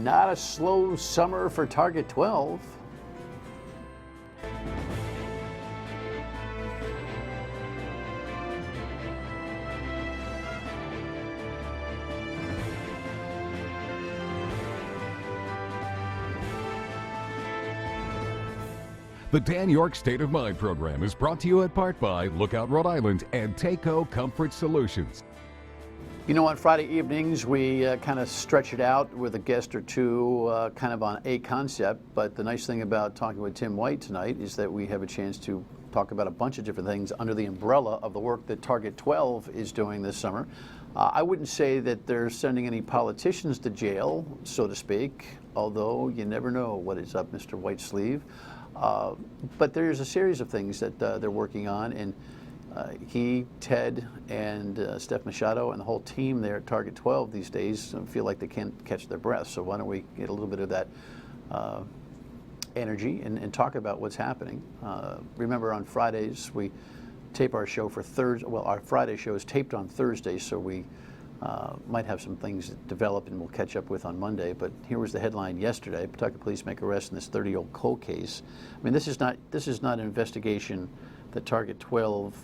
not a slow summer for Target 12. The Dan York State of Mind program is brought to you in part by Lookout Rhode Island and Taco Comfort Solutions. You know, on Friday evenings, we kind of stretch it out with a guest or two kind of on a concept. But the nice thing about talking with Tim White tonight is that we have a chance to talk about a bunch of different things under the umbrella of the work that Target 12 is doing this summer. I wouldn't say that they're sending any politicians to jail, so to speak, although you never know what is up Mr. White's sleeve. But there's a series of things that they're working on, and he, Ted, and Steph Machado and the whole team there at Target 12 these days feel like they can't catch their breath. So why don't we get a little bit of that energy and talk about what's happening. Remember, on Fridays we tape our show for Thursday. Well, our Friday show is taped on Thursday, so we might have some things that develop and we'll catch up with on Monday. But here was the headline yesterday: Pawtucket police make arrest in this 30-year-old cold case. I mean, this is not an investigation that Target 12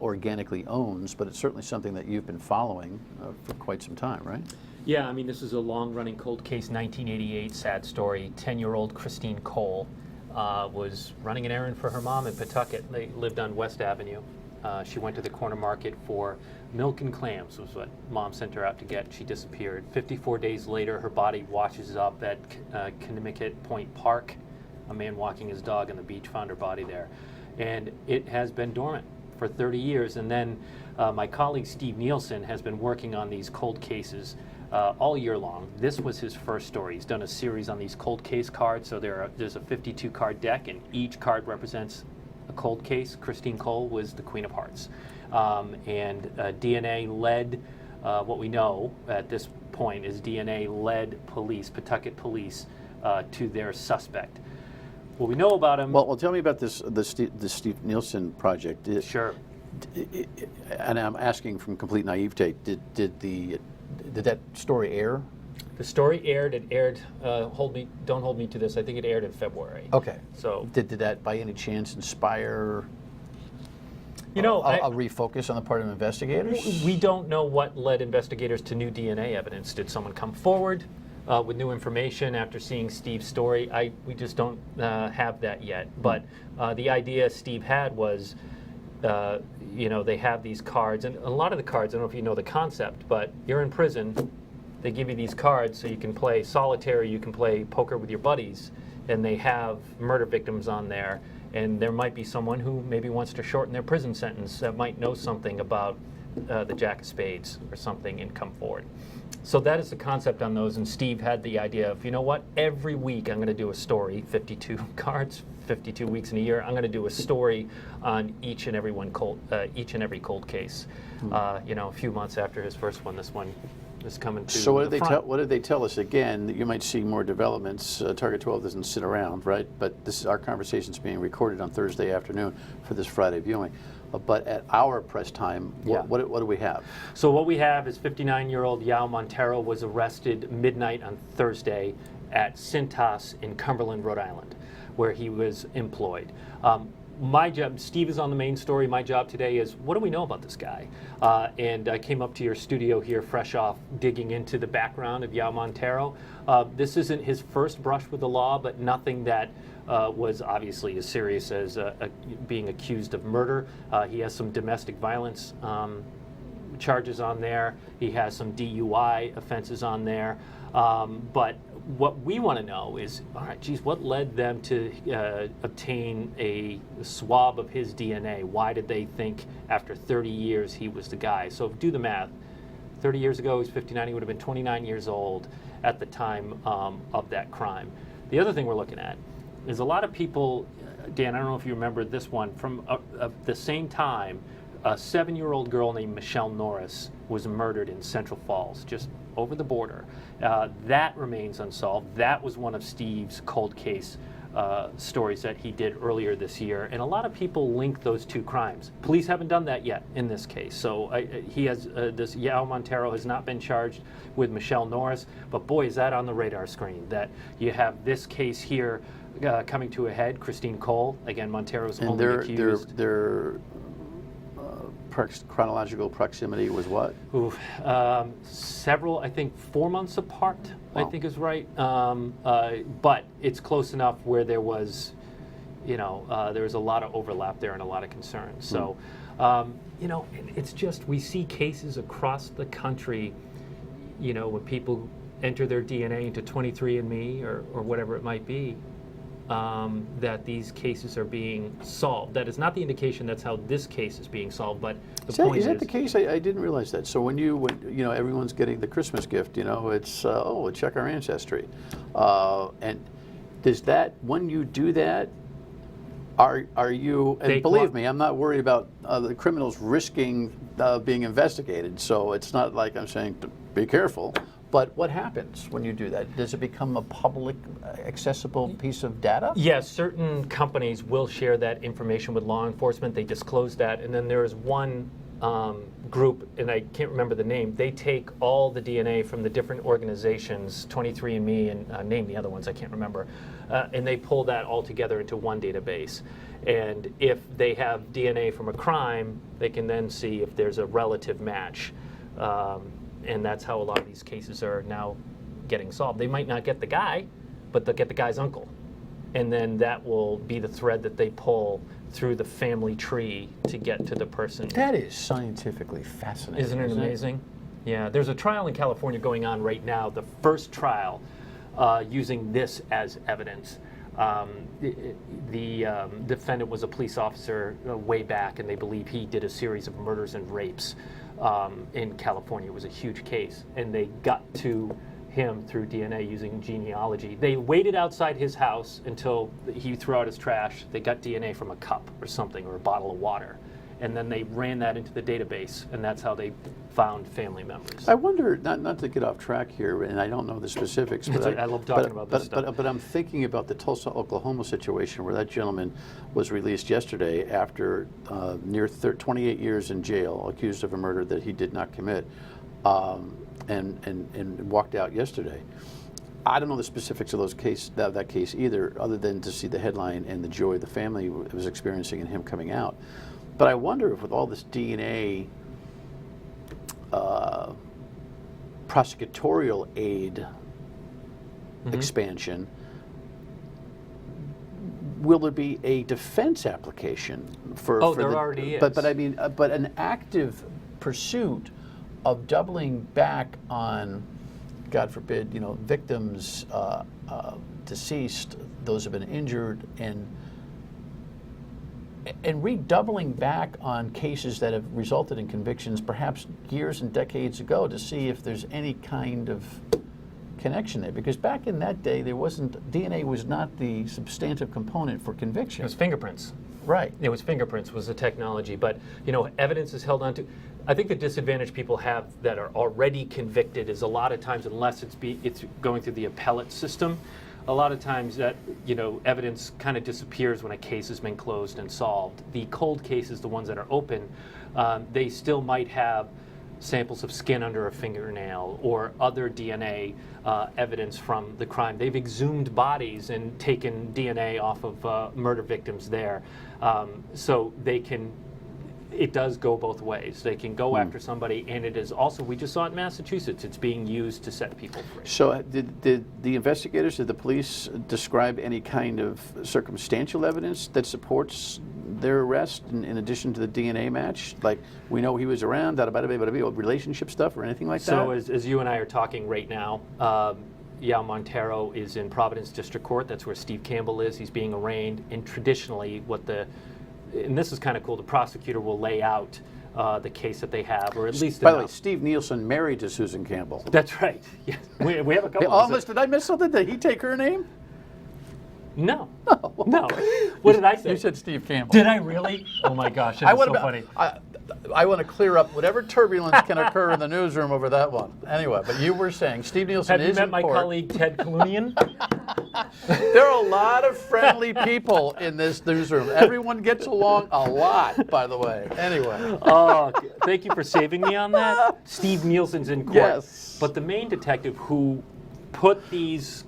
organically owns, but it's certainly something that you've been following for quite some time, right? Yeah, I mean, this is a long-running cold case, 1988, sad story. 10-year-old Christine Cole was running an errand for her mom in Pawtucket. They lived on West Avenue. She went to the corner market for milk and clams, was what mom sent her out to get. She disappeared. 54 days later, her body washes up at Connecticut Point Park. A man walking his dog on the beach found her body there. And it has been dormant for 30 years. And then my colleague Steve Nielsen has been working on these cold cases all year long. This was his first story. He's done a series on these cold case cards. So there's a 52 card deck, and each card represents a cold case. Christine Cole was the Queen of Hearts. And DNA led, what we know at this point is DNA led police, Pawtucket police, to their suspect. What we know about him. Well, tell me about the Steve Nielsen project. Sure. And I'm asking from complete naivete. Did that story air? The story aired. It aired. Don't hold me to this. I think it aired in February. Okay. So did that by any chance inspire? You know, a refocus on the part of investigators? We don't know what led investigators to new DNA evidence. Did someone come forward with new information after seeing Steve's story? We just don't have that yet. But the idea Steve had was, they have these cards, and a lot of the cards, I don't know if you know the concept, but you're in prison. They give you these cards so you can play solitaire, you can play poker with your buddies, and they have murder victims on there. And there might be someone who maybe wants to shorten their prison sentence that might know something about the Jack of Spades or something and come forward. So that is the concept on those, and Steve had the idea of, you know what, every week I'm going to do a story, 52 cards, 52 weeks in a year, I'm going to do a story on each and every cold case. A few months after his first one, this one is coming to So what front. did they tell us? Again, that you might see more developments. Target 12 doesn't sit around, right? But our conversation's being recorded on Thursday afternoon for this Friday viewing. But at our press time, what do we have? So what we have is 59-year-old Yao Montero was arrested midnight on Thursday at Cintas in Cumberland, Rhode Island, where he was employed. My job, Steve is on the main story. My job today is, what do we know about this guy? And I came up to your studio here fresh off digging into the background of Yao Montero. This isn't his first brush with the law, but nothing that was obviously as serious as being accused of murder. He has some domestic violence charges on there. He has some DUI offenses on there. But what we want to know is, all right, geez, what led them to obtain a swab of his DNA? Why did they think after 30 years he was the guy? So do the math. 30 years ago, he was 59. He would have been 29 years old at the time of that crime. The other thing we're looking at is a lot of people, Dan, I don't know if you remember this one, from the same time, a 7-year-old girl named Michelle Norris was murdered in Central Falls, just over the border. That remains unsolved. That was one of Steve's cold case stories that he did earlier this year, and a lot of people link those two crimes. Police haven't done that yet in this case. So he has this Yao Montero has not been charged with Michelle Norris, but boy, is that on the radar screen that you have this case here coming to a head. Christine Cole, again, Montero's only accused. Their chronological proximity was what? Several, I think 4 months apart, wow. I think is right. But it's close enough where there was, there was a lot of overlap there and a lot of concern. So, it's just, we see cases across the country, when people enter their DNA into 23andMe or whatever it might be, that these cases are being solved. That is not the indication that's how this case is being solved, but the point is... Is that the case? I didn't realize that. So when everyone's getting the Christmas gift, it's, check our ancestry. And does that, when you do that, are you, and believe me, I'm not worried about the criminals risking being investigated, so it's not like I'm saying, be careful. But what happens when you do that? Does it become a public accessible piece of data? Yes, certain companies will share that information with law enforcement. They disclose that. And then there is one group, and I can't remember the name, they take all the DNA from the different organizations, 23andMe and name the other ones, I can't remember, and they pull that all together into one database. And if they have DNA from a crime, they can then see if there's a relative match. And that's how a lot of these cases are now getting solved. They might not get the guy, but they'll get the guy's uncle. And then that will be the thread that they pull through the family tree to get to the person. That is scientifically fascinating. Isn't it amazing? Yeah, there's a trial in California going on right now, the first trial using this as evidence. The defendant was a police officer way back, and they believe he did a series of murders and rapes in California. It was a huge case, and they got to him through DNA using genealogy. They waited outside his house until he threw out his trash. They got DNA from a cup or something, or a bottle of water, and then they ran that into the database, and that's how they found family members. I wonder, not to get off track here, and I don't know the specifics, but I love talking about this stuff. But I'm thinking about the Tulsa, Oklahoma situation where that gentleman was released yesterday after near 28 years in jail, accused of a murder that he did not commit, and walked out yesterday. I don't know the specifics of that case either, other than to see the headline and the joy the family was experiencing in him coming out. But I wonder if with all this DNA prosecutorial aid expansion, will there be a defense application for? There already is. But I mean, but an active pursuit of doubling back on, God forbid, victims, deceased, those who have been injured, and redoubling back on cases that have resulted in convictions perhaps years and decades ago to see if there's any kind of connection there. Because back in that day, DNA was not the substantive component for conviction. It was fingerprints. Right. It was fingerprints was the technology, but evidence is held onto. I think the disadvantage people have that are already convicted is a lot of times, unless it's going through the appellate system, a lot of times that evidence kind of disappears when a case has been closed and solved. The cold cases, the ones that are open, they still might have samples of skin under a fingernail or other DNA evidence from the crime. They've exhumed bodies and taken DNA off of murder victims there, so they can. It does go both ways. They can go after somebody, and it is also, we just saw it in Massachusetts, it's being used to set people free. So did the investigators, did the police describe any kind of circumstantial evidence that supports their arrest in addition to the DNA match? Like, we know he was around, relationship stuff or anything like that? So as you and I are talking right now, Yao Montero is in Providence District Court. That's where Steve Campbell is. He's being arraigned, and traditionally and this is kind of cool, the prosecutor will lay out the case that they have, or at least. By the way, Steve Nielsen married to Susan Campbell. That's right. Yes. We have a couple. Did I miss something? Did he take her name? No. No. What did I say? You said Steve Campbell. Did I really? Oh my gosh, that's so funny. I want to clear up whatever turbulence can occur in the newsroom over that one. Anyway, but you were saying Steve Nielsen Have you is met in my court. colleague Ted Kalunian? There are a lot of friendly people in this newsroom. Everyone gets along a lot, by the way. Anyway. Oh, thank you for saving me on that. Steve Nielsen's in court. Yes. But the main detective who put these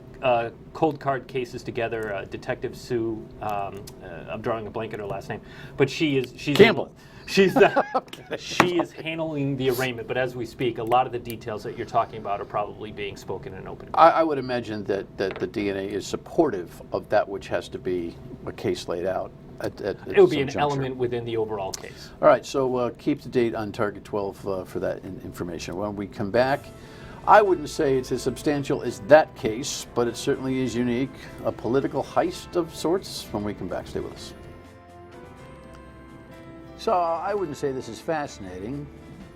cold card cases together, Detective Sue, I'm drawing a blank on her last name, but she's Campbell. She is handling the arraignment, but as we speak, a lot of the details that you're talking about are probably being spoken in open. I would imagine that the DNA is supportive of that which has to be a case laid out. It would be an element within the overall case. All right, so keep the date on Target 12 for that information. When we come back, I wouldn't say it's as substantial as that case, but it certainly is unique. A political heist of sorts. When we come back, stay with us. So I wouldn't say this is fascinating,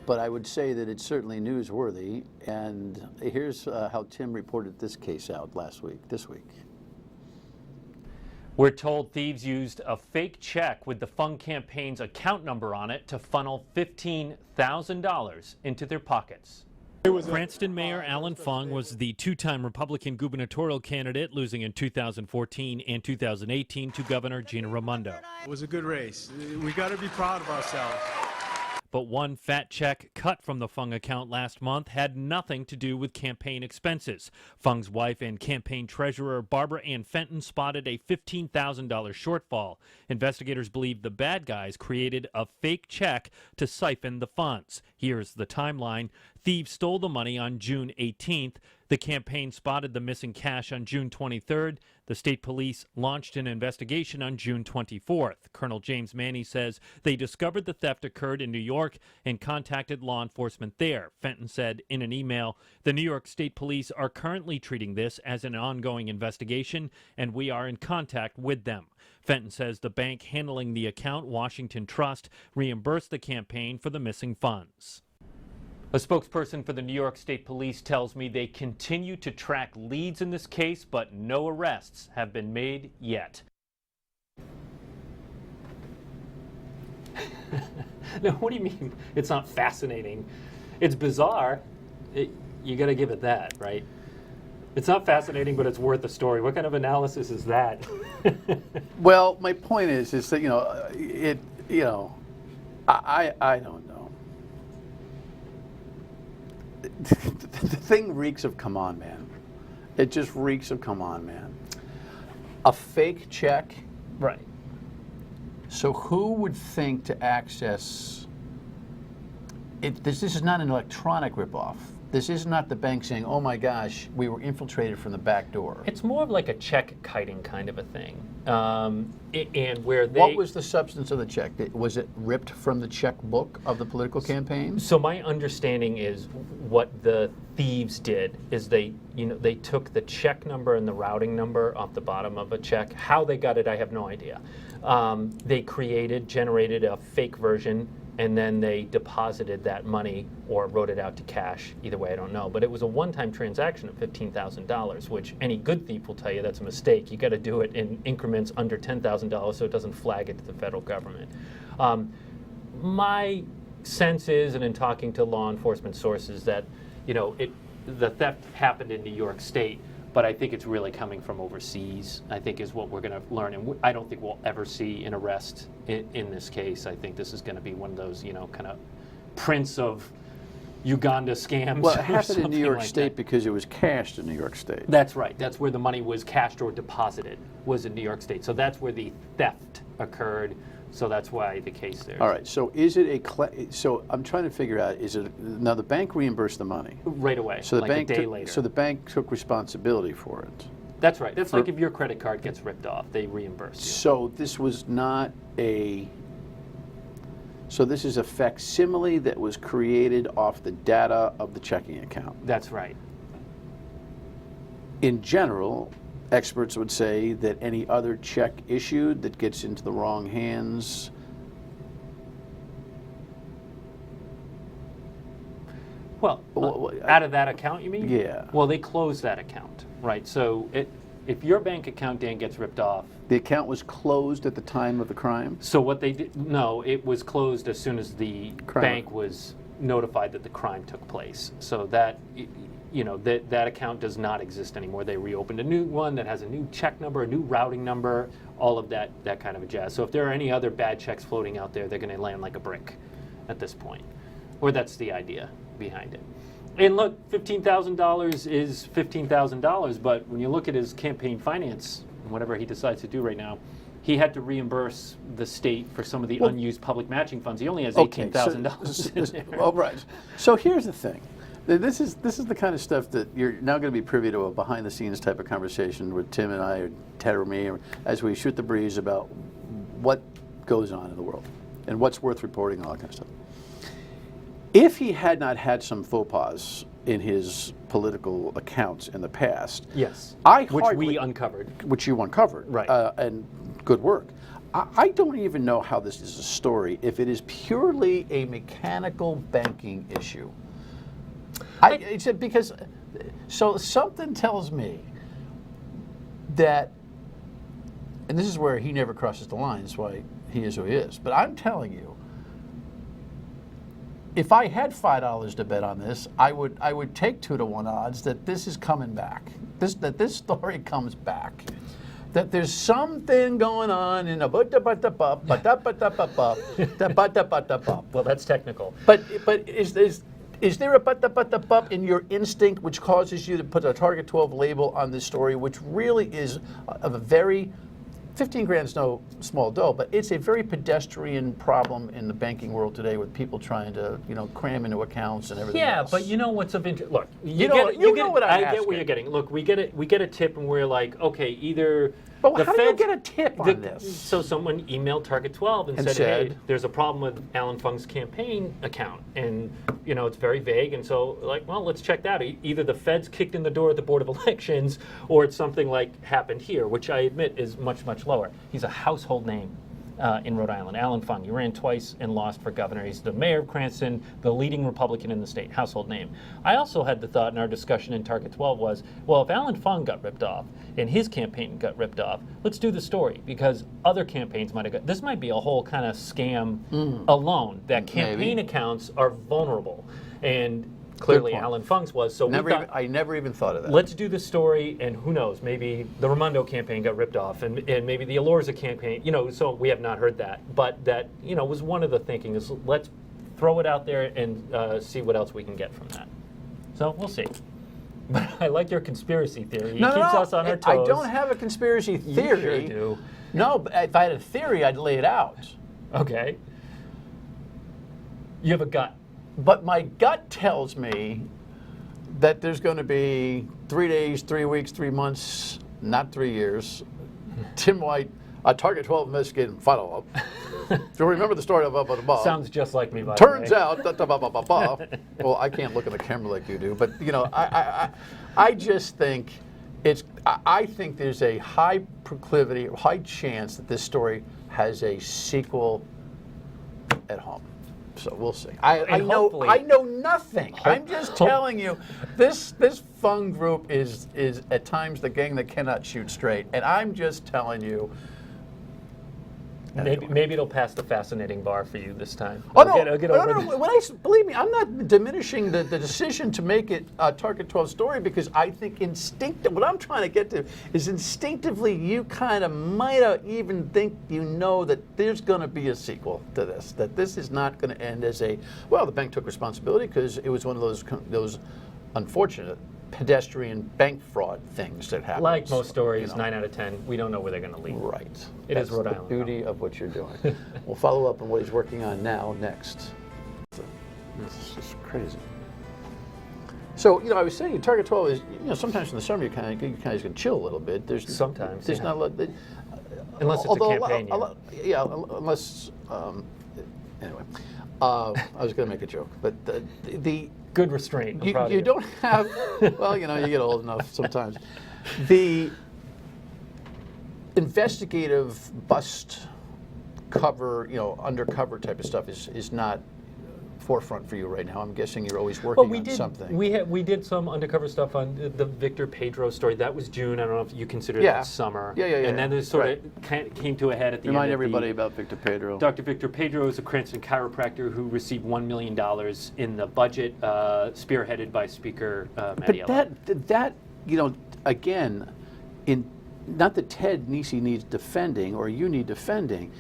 but I would say that it's certainly newsworthy. And here's how Tim reported this case out this week. We're told thieves used a fake check with the Fung campaign's account number on it to funnel $15,000 into their pockets. Cranston Mayor Alan Fung was the two-time Republican gubernatorial candidate, losing in 2014 and 2018 to Governor Gina Raimondo. It was a good race. We got to be proud of ourselves. But one fat check cut from the Fung account last month had nothing to do with campaign expenses. Fung's wife and campaign treasurer Barbara Ann Fenton spotted a $15,000 shortfall. Investigators believe the bad guys created a fake check to siphon the funds. Here's the timeline. Thieves stole the money on June 18th. The campaign spotted the missing cash on June 23rd. The state police launched an investigation on June 24th. Colonel James Manny says they discovered the theft occurred in New York and contacted law enforcement there. Fenton said in an email, "The New York State Police are currently treating this as an ongoing investigation, and we are in contact with them." Fenton says the bank handling the account, Washington Trust, reimbursed the campaign for the missing funds. A spokesperson for the New York State Police tells me they continue to track leads in this case, but no arrests have been made yet. No, what do you mean it's not fascinating? It's bizarre. You got to give it that, right? It's not fascinating, but it's worth a story. What kind of analysis is that? Well, my point is that I don't know. The thing reeks of come on, man. It just reeks of come on, man. A fake check. Right. So who would think to access it? This is not an electronic ripoff. This is not the bank saying, "Oh my gosh, we were infiltrated from the back door." It's more of like a check kiting kind of a thing. And where they... What was the substance of the check? Was it ripped from the checkbook of the political campaign? So my understanding is what the thieves did is they took the check number and the routing number off the bottom of a check. How they got it, I have no idea. They generated a fake version, and then they deposited that money or wrote it out to cash. Either way, I don't know. But it was a one-time transaction of $15,000, which any good thief will tell you that's a mistake. You got to do it in increments under $10,000 so it doesn't flag it to the federal government. My sense is, and in talking to law enforcement sources, that the theft happened in New York State, but I think it's really coming from overseas, I think is what we're going to learn. And I don't think we'll ever see an arrest in this case. I think this is going to be one of those, kind of Prince of Uganda scams. Well, it happened in New York like State that. because it was cashed in New York State. That's right. That's where the money was cashed or deposited, was in New York State. So that's where the theft occurred. So that's why the case there. All right. So is it so I'm trying to figure out, now the bank reimbursed the money. Right away, So the like bank a day later. So the bank took responsibility for it. That's right. That's like if your credit card gets ripped off, they reimburse you. So this was not so this is a facsimile that was created off the data of the checking account. That's right. In general, experts would say that any other check issued that gets into the wrong hands. Well, out of that account, you mean? Yeah. Well, they closed that account, right? So If your bank account, Dan, gets ripped off, The account was closed at the time of the crime? so what they did, no, it was closed as soon as the Crime. bank was notified that the crime took place. So that, that account does not exist anymore. They reopened a new one that has a new check number, a new routing number, all of that kind of a jazz. So if there are any other bad checks floating out there, they're going to land like a brick at this point. Or that's the idea behind it. And look, $15,000 is $15,000, but when you look at his campaign finance, whatever he decides to do right now, he had to reimburse the state for some of the unused public matching funds. He only has $18,000 in there. Well, right. So here's the thing. This is the kind of stuff that you're now going to be privy to a behind-the-scenes type of conversation with Tim and I, or Ted or me, as we shoot the breeze about what goes on in the world and what's worth reporting and all that kind of stuff. If he had not had some faux pas in his political accounts in the past, Yes, which we uncovered. which you uncovered, Right. And good work. I don't even know how this is a story if it is purely a mechanical banking issue. It's because so something tells me that, and this is where he never crosses the line. That's why he is who he is. But I'm telling you, if I had $5 to bet on this, I would take 2-to-1 odds that this is coming back. That this story comes back. That there's something going on in a Well, that's technical. But is there a in your instinct which causes you to put a Target 12 label on this story, which really is of a very 15 grand is no small dough, but it's a very pedestrian problem in the banking world today with people trying to, cram into accounts and everything else. But you know what's of interest? Look, You know what I'm I get asking. where you're getting. Look, we get a tip, and we're like, okay, either. But the how do you Feds- get a tip on this? So someone emailed Target 12 and said, hey, there's a problem with Alan Fung's campaign account, and it's very vague, and so well, let's check that. Either the Feds kicked in the door at the Board of Elections, or it's something like happened here, which I admit is much, much lower. He's a household name in Rhode Island. Alan Fung. He ran twice and lost for governor. He's the mayor of Cranston, the leading Republican in the state. Household name. I also had the thought in our discussion in Target 12 was, well, if Alan Fung got ripped off and his campaign got ripped off, let's do the story because other campaigns might have got. This might be a whole kind of scam alone. That campaign accounts are vulnerable, and clearly Alan Fung's was. So I never even thought of that. Let's do the story, and who knows, maybe the Raimondo campaign got ripped off, and maybe the Alorza campaign, so we have not heard that. But that, was one of the thinking is let's throw it out there and see what else we can get from that. So we'll see. But I like your conspiracy theory. It keeps us on our toes. I don't have a conspiracy theory. You sure do. No, but if I had a theory, I'd lay it out. Okay. You have a gut. But my gut tells me that there's going to be 3 days, 3 weeks, 3 months, not 3 years. Tim White, Target 12 investigating follow-up. Do you remember the story of above? Sounds just like me, by the way. Turns out, well, I can't look at the camera like you do, but I just think I think there's a high proclivity, high chance that this story has a sequel at home. So we'll see. I know nothing. I'm just telling you, this Fung group is at times the gang that cannot shoot straight, and I'm just telling you. Maybe it'll pass the fascinating bar for you this time. Oh, I'll get over no. Believe me, I'm not diminishing the decision to make it a Target 12 story because I think what I'm trying to get to is instinctively you kind of might even think that there's going to be a sequel to this, that this is not going to end as the bank took responsibility because it was one of those unfortunate pedestrian bank fraud things that happen. Like most stories, 9 out of 10, we don't know where they're going to lead. Right. It is Rhode Island. That's the beauty of what you're doing. We'll follow up on what he's working on next. It's just crazy. So, I was saying Target 12 is, sometimes in the summer you kind of can chill a little bit. There's sometimes. There's not a lot. Unless it's a campaign. Unless. Anyway, I was going to make a joke, but the good restraint. You don't have. Well, you get old enough sometimes. The investigative bust cover, undercover type of stuff is not forefront for you right now? I'm guessing you're always working on something. We did some undercover stuff on the Victor Pedro story. That was June. I don't know if you consider that summer. Yeah. And then this sort of came to a head at the end. Remind everybody about Victor Pedro. Dr. Victor Pedro is a Cranston chiropractor who received $1 million in the budget, spearheaded by Speaker Mattiello. But that again, not that Ted Nesi needs defending or you need defending.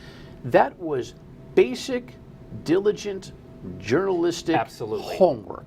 That was basic, diligent, journalistic homework.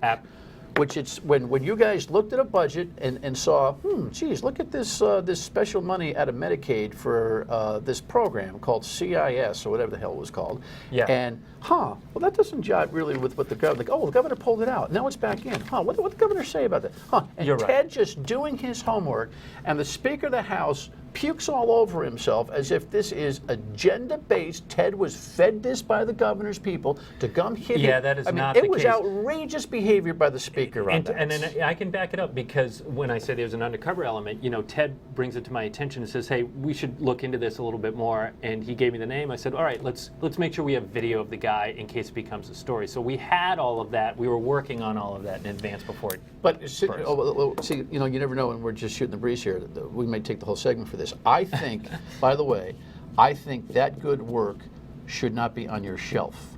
Which it's when you guys looked at a budget and saw, geez, look at this this special money out of Medicaid for this program called CIS or whatever the hell it was called. Yeah. And well, that doesn't jive really with what the governor. Like, the governor pulled it out. Now it's back in. What did the governor say about that? And You're Ted right. just doing his homework, and the Speaker of the House pukes all over himself as if this is agenda-based. Ted was fed this by the governor's people to come hit him. Yeah, that is not the the case. It was outrageous behavior by the Speaker on that. And then I can back it up because when I say there's an undercover element, Ted brings it to my attention and says, hey, we should look into this a little bit more. And he gave me the name. I said, all right, let's make sure we have video of the guy in case it becomes a story. So we had all of that. We were working on all of that in advance before it. But see, you never know when we're just shooting the breeze here. We may take the whole segment for this. I think, by the way, I think that good work should not be on your shelf.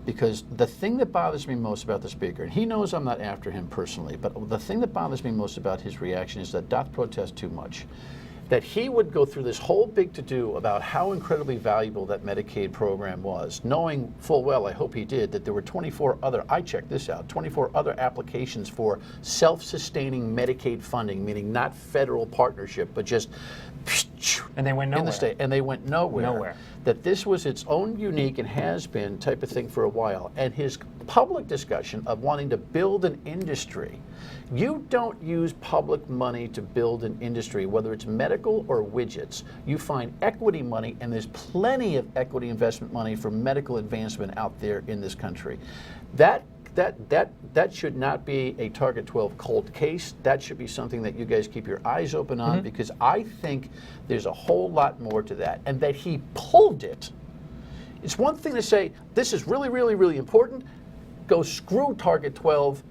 Because the thing that bothers me most about the Speaker, and he knows I'm not after him personally, but the thing that bothers me most about his reaction is that doth protest too much. That he would go through this whole big to-do about how incredibly valuable that Medicaid program was, knowing full well, I hope he did, that there were 24 other, I checked this out, 24 other applications for self-sustaining Medicaid funding, meaning not federal partnership, but just and they went nowhere. in the state, and they went nowhere. Nowhere. That this was its own unique and has been type of thing for a while. And his public discussion of wanting to build an industry, you don't use public money to build an industry, whether it's medical or widgets. You find equity money, and there's plenty of equity investment money for medical advancement out there in this country. That should not be a Target 12 cold case. That should be something that you guys keep your eyes open on, because I think there's a whole lot more to that. And that he pulled it. It's one thing to say, this is really, really, really important. Go screw Target 12.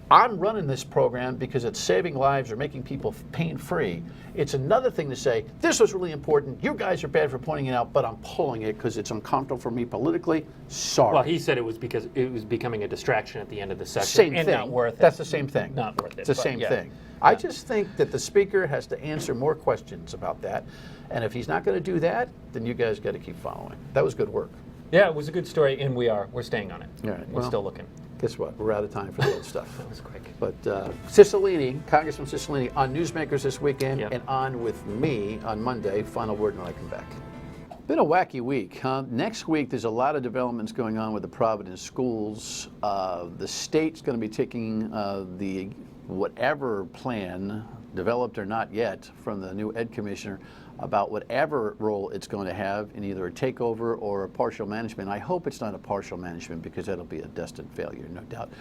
I'm running this program because it's saving lives or making people pain-free. It's another thing to say, this was really important, you guys are bad for pointing it out, but I'm pulling it because it's uncomfortable for me politically. Sorry. Well, he said it was because it was becoming a distraction at the end of the session. Same and thing. Not worth it. That's the same thing. Not worth it. It's the same thing. I just think that the Speaker has to answer more questions about that. And if he's not going to do that, then you guys got to keep following. That was good work. Yeah, it was a good story, and we're staying on it. All right, We're well, still looking. Guess what? We're out of time for the old stuff. That was quick. But Cicilline, Congressman Cicilline, on Newsmakers this weekend, Yep. and on with me on Monday. Final word when I come back. Been a wacky week, huh? Next week, there's a lot of developments going on with the Providence schools. The state's going to be taking the whatever plan, developed or not yet, from the new Ed Commissioner about whatever role it's going to have in either a takeover or a partial management. I hope it's not a partial management because that'll be a destined failure, no doubt.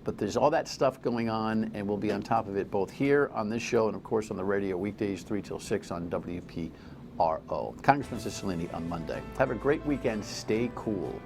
But there's all that stuff going on, and we'll be on top of it both here on this show and, of course, on the radio weekdays 3 till 6 on WPRI. Congressman Cicilline on Monday. Have a great weekend. Stay cool.